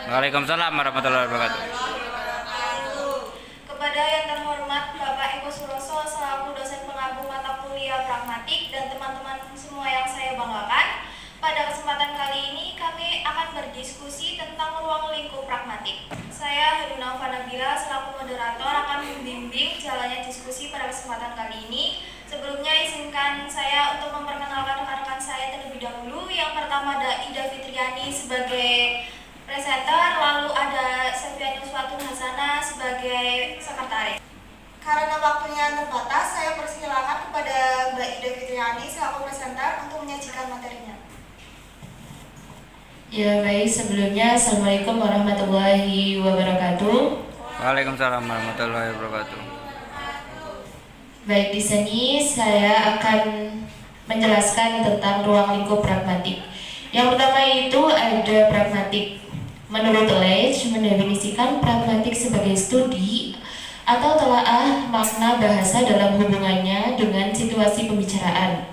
Waalaikumsalam warahmatullahi wabarakatuh. Kepada yang terhormat Bapak Eko Suroso selaku dosen pengabu mata kuliah pragmatik dan teman-teman semua yang saya banggakan, pada kesempatan kali ini kami akan berdiskusi tentang ruang lingkup pragmatik. Saya Haruna Fanabila selaku moderator akan membimbing jalannya diskusi pada kesempatan kali ini. Sebelumnya izinkan saya untuk memperkenalkan rekan-rekan saya terlebih dahulu. Yang pertama ada Ida Fitriani sebagai presenter, lalu ada Selvianus Watun Hasana sebagai sekretaris. Karena waktunya terbatas, saya persilakan kepada Mbak Ida Fitriani selaku presenter untuk menyajikan materinya. Ya baik, sebelumnya Assalamualaikum warahmatullahi wabarakatuh. Waalaikumsalam warahmatullahi wabarakatuh. Baik, di sini saya akan menjelaskan tentang ruang lingkup pragmatik. Yang pertama itu ada pragmatik. Menurut Leach, mendefinisikan pragmatik sebagai studi atau telaah makna bahasa dalam hubungannya dengan situasi pembicaraan.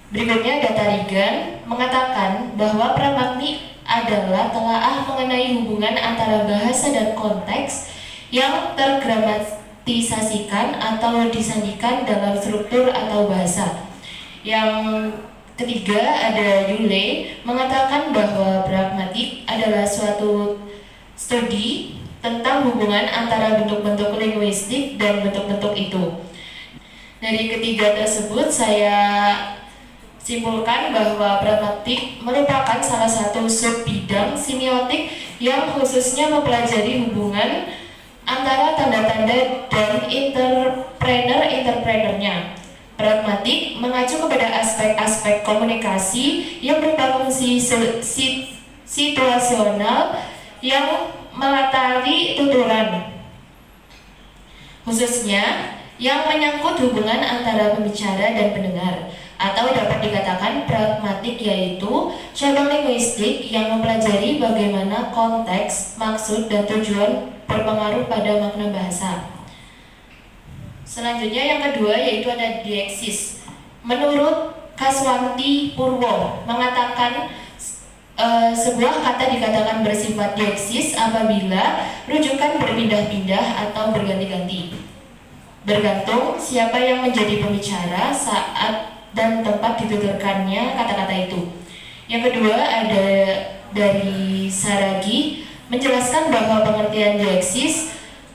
Berikutnya data Regan mengatakan bahwa pragmatik adalah telaah mengenai hubungan antara bahasa dan konteks yang tergramatisasikan atau disandikan dalam struktur atau bahasa. Yang ketiga ada Yule mengatakan bahwa pragmatik adalah suatu studi tentang hubungan antara bentuk-bentuk linguistik dan bentuk-bentuk itu. Dari ketiga tersebut saya simpulkan bahwa pragmatik merupakan salah satu subbidang semiotik yang khususnya mempelajari hubungan antara tanda-tanda dan entrepreneur-entrepreneurnya. Pragmatik mengacu kepada aspek-aspek komunikasi yang berfungsi situasional yang melatari tuturan, khususnya yang menyangkut hubungan antara pembicara dan pendengar. Atau dapat dikatakan pragmatik yaitu cabang linguistik yang mempelajari bagaimana konteks, maksud, dan tujuan berpengaruh pada makna bahasa. Selanjutnya yang kedua yaitu ada dieksis. Menurut Kaswanti Purwo mengatakan sebuah kata dikatakan bersifat dieksis apabila rujukan berpindah-pindah atau berganti-ganti, bergantung siapa yang menjadi pembicara saat dan tempat dituturkannya kata-kata itu. Yang kedua ada dari Saragi menjelaskan bahwa pengertian dieksis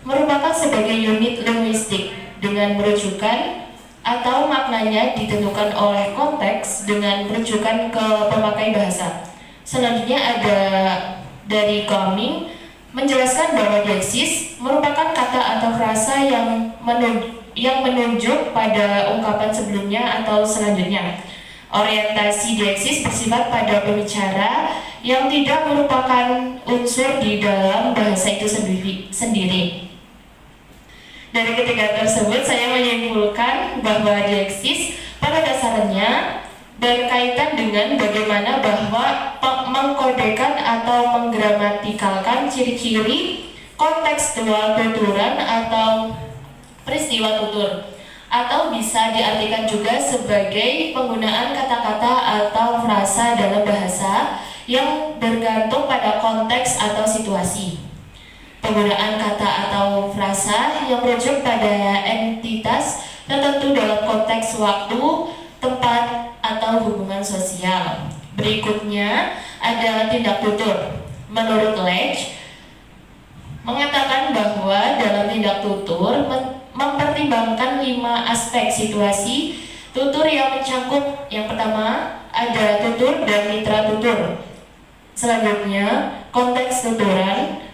merupakan sebagai unit linguistik dengan merujukan atau maknanya ditentukan oleh konteks dengan merujukan ke pemakai bahasa. Selanjutnya ada dari Coming menjelaskan bahwa dieksis merupakan kata atau frasa yang menunjuk pada ungkapan sebelumnya atau selanjutnya. Orientasi dieksis bersifat pada pembicara yang tidak merupakan unsur di dalam bahasa itu sendiri. Dari ketiga tersebut saya menyimpulkan bahwa dieksis pada dasarnya berkaitan dengan bagaimana bahwa mengkodekan atau menggramatikalkan ciri-ciri kontekstual tuturan atau peristiwa tutur, atau bisa diartikan juga sebagai penggunaan kata-kata atau frasa dalam bahasa yang bergantung pada konteks atau situasi. Penggunaan kata atau frasa yang merujuk pada entitas tertentu dalam konteks waktu, tempat, atau hubungan sosial. Berikutnya ada tindak tutur. Menurut Leach mengatakan bahwa dalam tindak tutur mempertimbangkan 5 aspek situasi tutur yang mencangkup. Yang pertama ada tutur dan mitra tutur. Selanjutnya konteks tuturan,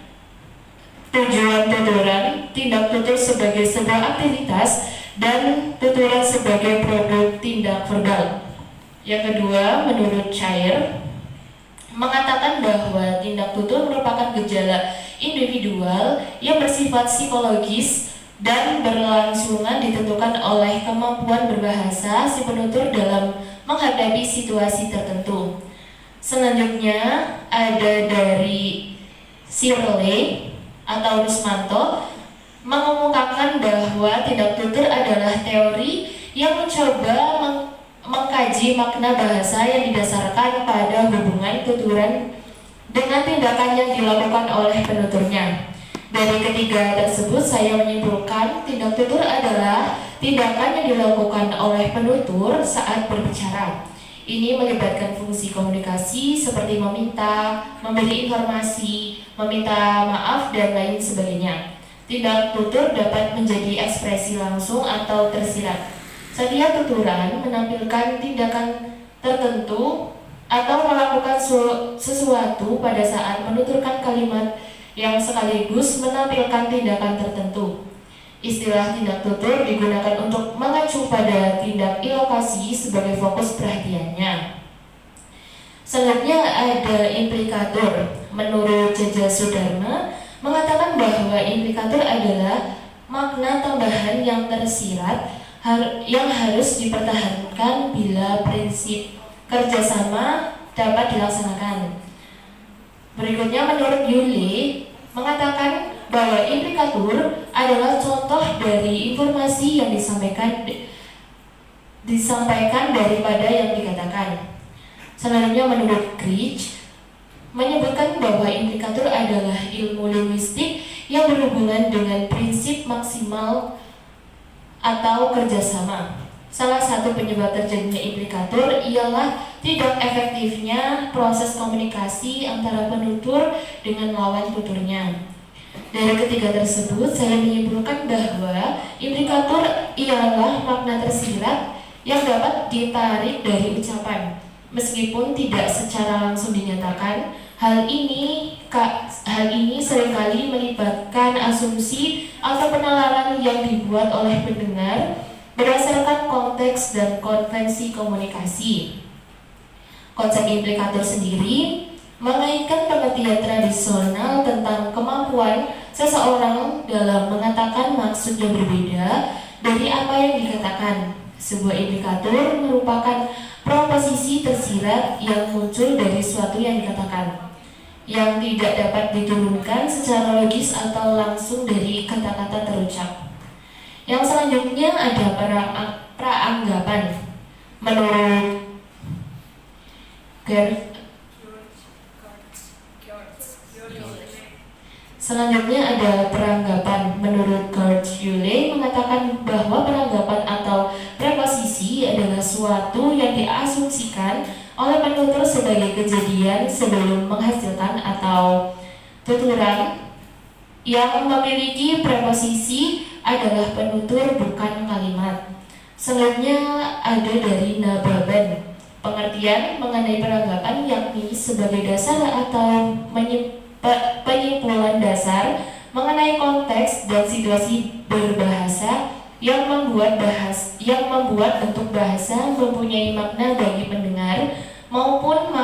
tujuan tuturan, tindak tutur sebagai sebuah aktivitas, dan tuturan sebagai produk tindak verbal. Yang kedua, menurut Chair mengatakan bahwa tindak tutur merupakan gejala individual yang bersifat psikologis dan berlangsungan ditentukan oleh kemampuan berbahasa si penutur dalam menghadapi situasi tertentu. Selanjutnya ada dari Sirle atau Rusmanto mengemukakan bahwa tindak tutur adalah teori yang mencoba mengkaji makna bahasa yang didasarkan pada hubungan tuturan dengan tindakan yang dilakukan oleh penuturnya. Dari ketiga tersebut saya menyimpulkan tindak tutur adalah tindakan yang dilakukan oleh penutur saat berbicara. Ini melibatkan fungsi komunikasi seperti meminta, memberi informasi, meminta maaf, dan lain sebagainya. Tindak tutur dapat menjadi ekspresi langsung atau tersirat. Setiap tuturan menampilkan tindakan tertentu atau melakukan sesuatu pada saat menuturkan kalimat yang sekaligus menampilkan tindakan tertentu. Istilah tindak tutur digunakan untuk mengacu pada tindak ilokasi sebagai fokus perhatiannya. Selanjutnya ada implikator. Menurut Jaja Sudarma mengatakan bahwa implikator adalah makna tambahan yang tersirat yang harus dipertahankan bila prinsip kerjasama dapat dilaksanakan. Berikutnya menurut Yule mengatakan bahwa implikatur adalah contoh dari informasi yang disampaikan daripada yang dikatakan. Selanjutnya menurut Critch menyebutkan bahwa implikatur adalah ilmu linguistik yang berhubungan dengan prinsip maksimal atau kerjasama. Salah satu penyebab terjadinya implikatur ialah tidak efektifnya proses komunikasi antara penutur dengan lawan tuturnya. Dari ketiga tersebut, saya menyimpulkan bahwa implikatur ialah makna tersirat yang dapat ditarik dari ucapan, meskipun tidak secara langsung dinyatakan. Hal ini seringkali melibatkan asumsi atau penalaran yang dibuat oleh pendengar berdasarkan konteks dan konvensi komunikasi. Konsep implikator sendiri mengaitkan pengertian tradisional tentang kemampuan seseorang dalam mengatakan maksud yang berbeda dari apa yang dikatakan. Sebuah implikator merupakan proposisi tersirat yang muncul dari suatu yang dikatakan, yang tidak dapat diturunkan secara logis atau langsung dari kata-kata terucap. Yang selanjutnya ada praanggapan. Menurut Selanjutnya ada peranggapan. Menurut Gerd Yule mengatakan bahwa peranggapan atau preposisi adalah suatu yang diasumsikan oleh penutur sebagai kejadian sebelum menghasilkan atau tuturan. Yang memiliki preposisi adalah penutur bukan kalimat. Selanjutnya ada dari Nababan. Pengertian mengenai peranggapan yakni sebagai dasar atau penyimpulan dasar mengenai konteks dan situasi berbahasa yang membuat bentuk bahasa mempunyai makna bagi pendengar maupun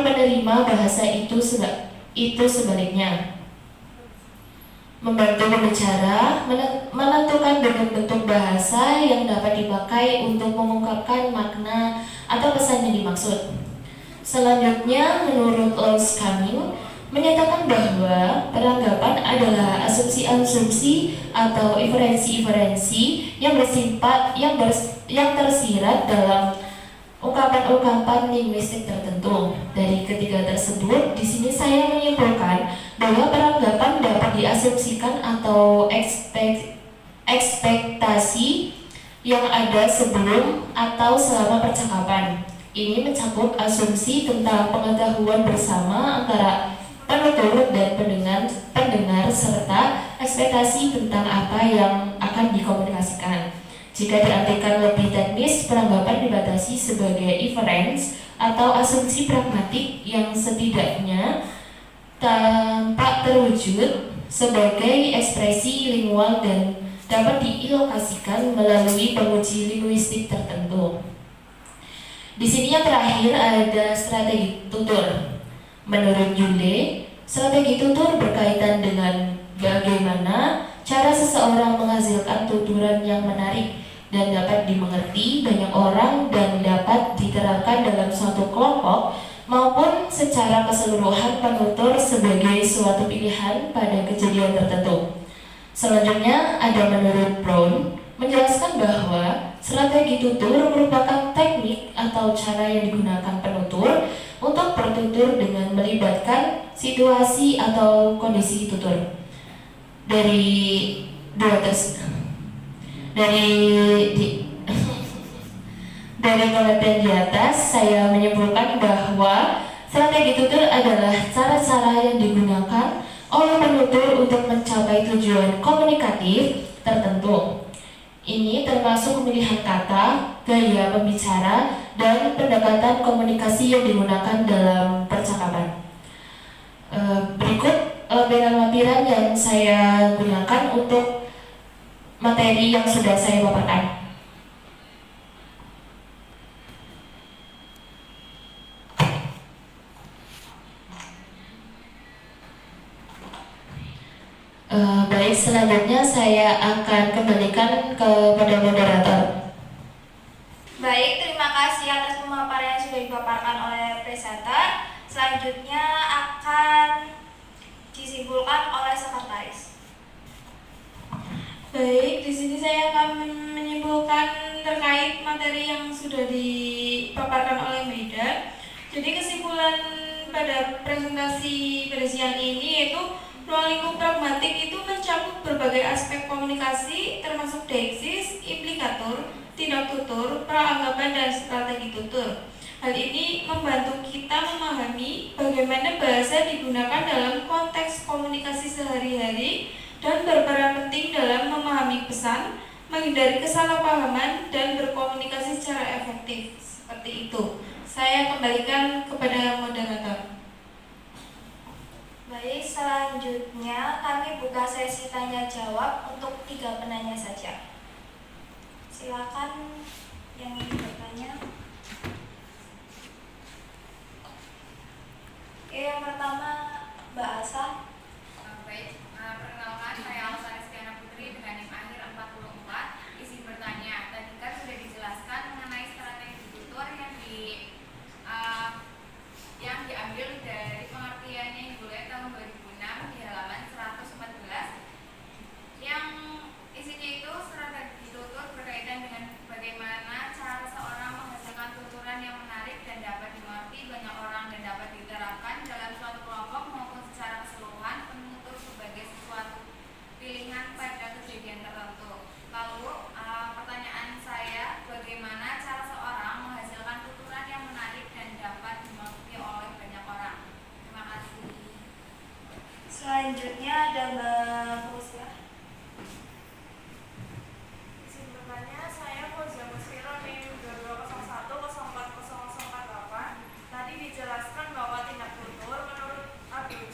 penerima bahasa itu sebaliknya. Membantu pembicara menentukan bentuk bahasa yang dapat dipakai untuk mengungkapkan makna atau pesan yang dimaksud. Selanjutnya, menurut Lawrence Cumming menyatakan bahwa peranggapan adalah asumsi-asumsi atau inferensi-inferensi yang tersirat dalam ungkapan-ungkapan linguistik tertentu. Dari ketiga tersebut, di sini saya menyimpulkan bahwa peranggapan dapat diasumsikan atau ekspektasi yang ada sebelum atau selama percakapan. Ini mencakup asumsi tentang pengetahuan bersama antara penutur dan pendengar serta ekspektasi tentang apa yang akan dikomunikasikan. Jika diartikan lebih teknis, peranggapan dibatasi sebagai inference atau asumsi pragmatik yang setidaknya tampak terwujud sebagai ekspresi lingual dan dapat diilokasikan melalui penguji linguistik tertentu. Di sini yang terakhir ada strategi tutur. Menurut Yule, strategi tutur berkaitan dengan bagaimana cara seseorang menghasilkan tuturan yang menarik dan dapat dimengerti banyak orang dan dapat diterapkan dalam suatu kelompok maupun secara keseluruhan penutur sebagai suatu pilihan pada kejadian tertentu. Selanjutnya ada menurut Brown menjelaskan bahwa Strategi tutur merupakan teknik atau cara yang digunakan penutur untuk bertutur dengan melibatkan situasi atau kondisi tutur. Dari dua tes dari dari penelitian di atas, saya menyimpulkan bahwa strategi tutur adalah cara-cara yang digunakan oleh penutur untuk mencapai tujuan komunikatif tertentu. Ini termasuk pemilihan kata, gaya pembicara, dan pendekatan komunikasi yang digunakan dalam percakapan. Berikut lampiran yang saya gunakan untuk materi yang sudah saya paparkan. Baik, selanjutnya saya akan kembalikan kepada moderator. Baik, terima kasih atas pemaparan yang sudah dipaparkan oleh presenter. Selanjutnya akan disimpulkan oleh sekretaris. Baik, di sini saya akan menyimpulkan terkait materi yang sudah dipaparkan oleh Maida. Jadi kesimpulan pada presentasi pada siang ini yaitu ruang lingkup pragmatik itu mencakup berbagai aspek komunikasi termasuk deiksis, implikatur, tindak tutur, praanggapan, dan strategi tutur. Hal ini membantu kita memahami bagaimana bahasa digunakan dalam konteks komunikasi sehari-hari dan berperan penting dalam memahami pesan, menghindari kesalahpahaman, dan berkomunikasi secara efektif. Seperti itu. Saya kembalikan kepada moderator. Baik, selanjutnya kami buka sesi tanya jawab untuk 3 penanya saja. Silakan yang ingin bertanya. Oke, yang pertama Mbak Asa. Baik, perkenalkan saya Alsa Rizkyana Putri dengan NIM akhir 44. Izin bertanya, tadi kan sudah dijelaskan mengenai strategi tutur yang diambil dari pengertiannya Ibu Le tahun 2006 di halaman 114 yang isinya itu strategi tutur berkaitan dengan bagaimana cara seorang menghasilkan tuturan yang menarik dan dapat dimengerti banyak orang dan dapat diterapkan dalam suatu kelompok maupun secara keseluruhan, penutur sebagai sesuatu pilihan pada kejadian tertentu. Lalu pertanyaan saya, bagaimana cara seorang menghasilkan tuturan yang menarik dan dapat dimengerti oleh banyak orang? Terima kasih. Selanjutnya ada Mbak Fauzia. Izin bertanya, saya Fauzia Musfiro NIM 2201040048. Tadi dijelaskan bahwa tindak tutur menurut Abdul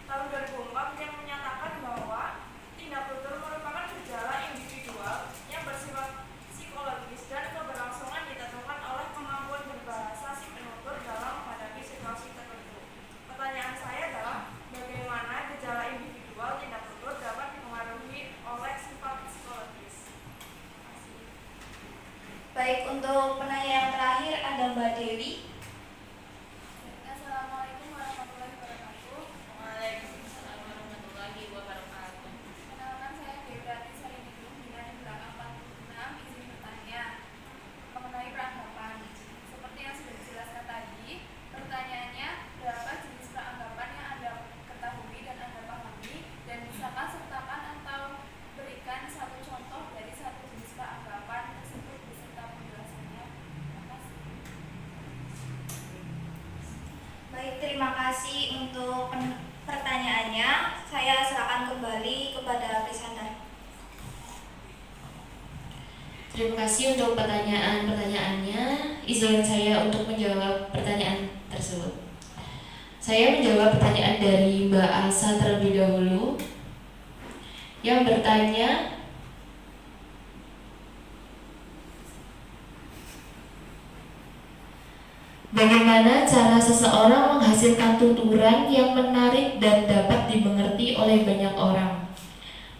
tahun 2004 yang menyatakan bahwa tindak tutur merupakan gejala individual yang bersifat psikologis dan keberlangsungan ditentukan oleh kemampuan berbahasa si penutur dalam menghadapi situasi tertentu. Pertanyaan saya adalah bagaimana gejala individual tindak tutur dapat dipengaruhi oleh sifat psikologis? Baik, untuk penanya yang terakhir ada Mbak Dewi. Assalamualaikum warahmatullahi wabarakatuh. Waalaikumsalam warahmatullahi wabarakatuh. Kenalkan, saya Dewi Salinidung dengan belakang 46. Izin bertanya mengenai peranggapan. Seperti yang sudah dijelaskan tadi, pertanyaannya, berapa jenis peranggapan yang Anda ketahui dan Anda pahami, dan bisakah sertakan atau berikan satu contoh dari satu jenis peranggapan tersebut beserta penjelasannya? Terima kasih. Baik, terima kasih untuk pertanyaannya. Saya serahkan kembali kepada presenter. Terima kasih untuk pertanyaannya. Izinkan saya untuk menjawab pertanyaan tersebut. Saya menjawab pertanyaan dari Mbak Alsa terlebih dahulu yang bertanya, bagaimana cara seseorang menghasilkan tuturan yang menarik dan dapat dimengerti oleh banyak orang?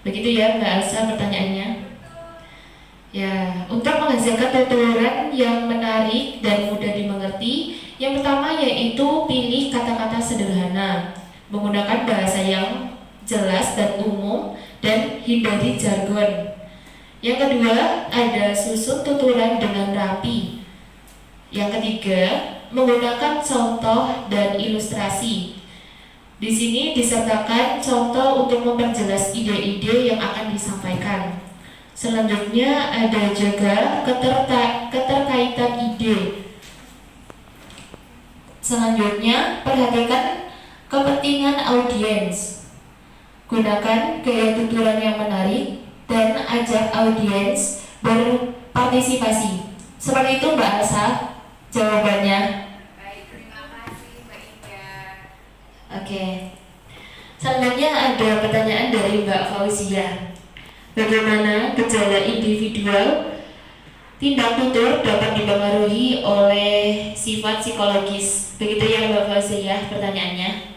Begitu ya Mbak Alsa pertanyaannya? Ya, untuk menghasilkan tuturan yang menarik dan mudah dimengerti, yang pertama yaitu pilih kata-kata sederhana, menggunakan bahasa yang jelas dan umum, dan hindari jargon. Yang kedua, ada susun tuturan dengan rapi. Yang ketiga, menggunakan contoh dan ilustrasi. Di sini disertakan contoh untuk memperjelas ide-ide yang akan disampaikan. Selanjutnya ada juga keterkaitan ide. Selanjutnya, perhatikan kepentingan audiens. Gunakan gaya tuturan yang menarik dan ajak audiens berpartisipasi. Seperti itu Mbak Elsa jawabannya. Baik, terima kasih Mbak Ida. Oke. Selanjutnya ada pertanyaan dari Mbak Fauzia. Bagaimana gejala individual tindak tutur dapat dipengaruhi oleh sifat psikologis? Begitu ya Mbak Fauzia pertanyaannya.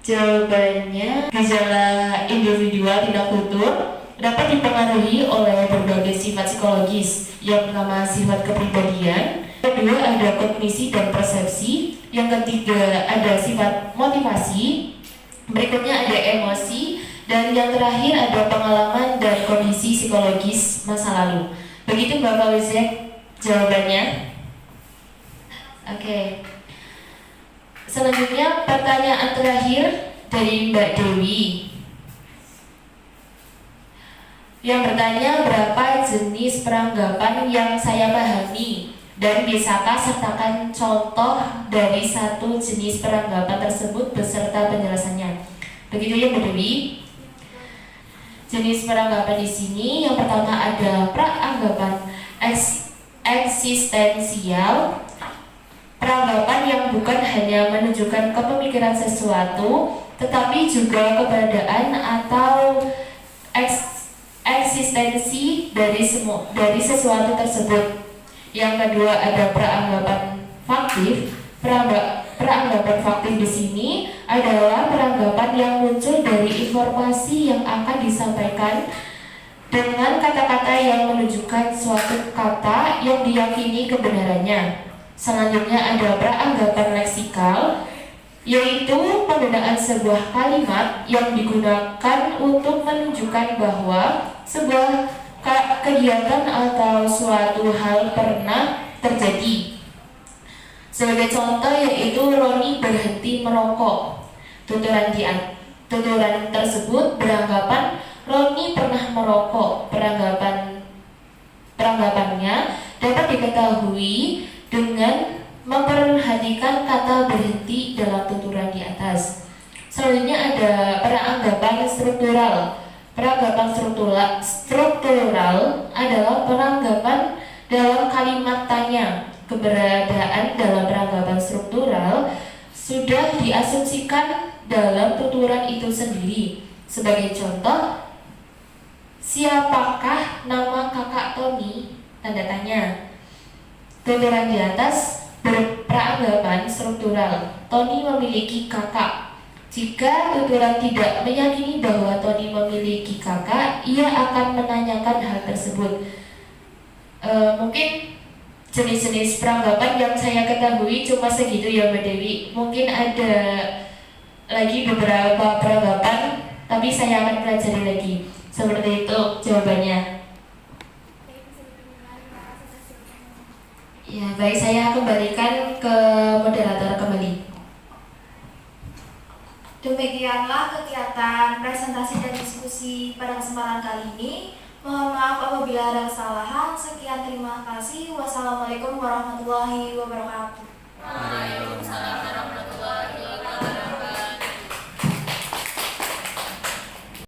Jawabannya, gejala individual tindak tutur dapat dipengaruhi oleh berbagai sifat psikologis. Yang pertama, sifat kepribadian. Kedua, ada kognisi dan persepsi. Yang ketiga, ada sifat motivasi. Berikutnya ada emosi. Dan yang terakhir ada pengalaman dan kondisi psikologis masa lalu. Begitu Mbak Fauzia jawabannya. Oke. Selanjutnya pertanyaan terakhir dari Mbak Dewi yang bertanya, berapa jenis peranggapan yang saya pahami dan bisakah sertakan contoh dari satu jenis peranggapan tersebut beserta penjelasannya. Begitu ya Mbak Dewi. Jenis peranggapan di sini yang pertama ada peranggapan eksistensial. Peranggapan yang bukan hanya menunjukkan kepemikiran sesuatu, tetapi juga keberadaan atau eksistensi dari sesuatu tersebut. Yang kedua ada peranggapan faktif. Peranggapan faktif di sini adalah peranggapan yang muncul dari informasi yang akan disampaikan dengan kata-kata yang menunjukkan suatu kata yang diyakini kebenarannya. Selanjutnya ada peranggapan leksikal, yaitu penggunaan sebuah kalimat yang digunakan untuk menunjukkan bahwa sebuah kegiatan atau suatu hal pernah terjadi. Sebagai contoh yaitu Roni berhenti merokok. Tuturan tersebut beranggapan Roni pernah merokok. Peranggapannya dapat diketahui dengan memperhatikan kata berhenti dalam tuturan di atas. Selanjutnya ada peranggapan struktural. Peranggapan struktural adalah peranggapan dalam kalimat tanya. Keberadaan dalam peranggapan struktural sudah diasumsikan dalam tuturan itu sendiri. Sebagai contoh, siapakah nama kakak Tony? Tanda tanya. Tuturan di atas berperanggapan struktural. Tony memiliki kakak. Jika tuturan tidak meyakini bahwa Tony memiliki kakak, ia akan menanyakan hal tersebut. Mungkin jenis-jenis peranggapan yang saya ketahui cuma segitu ya Mbak Dewi. Mungkin ada lagi beberapa peranggapan, tapi saya akan pelajari lagi. Seperti itu jawabannya. Ya, baik, saya kembalikan ke moderator kembali. Demikianlah kegiatan presentasi dan diskusi pada kesempatan kali ini. Mohon maaf apabila ada kesalahan. Sekian, terima kasih. Wassalamualaikum warahmatullahi wabarakatuh.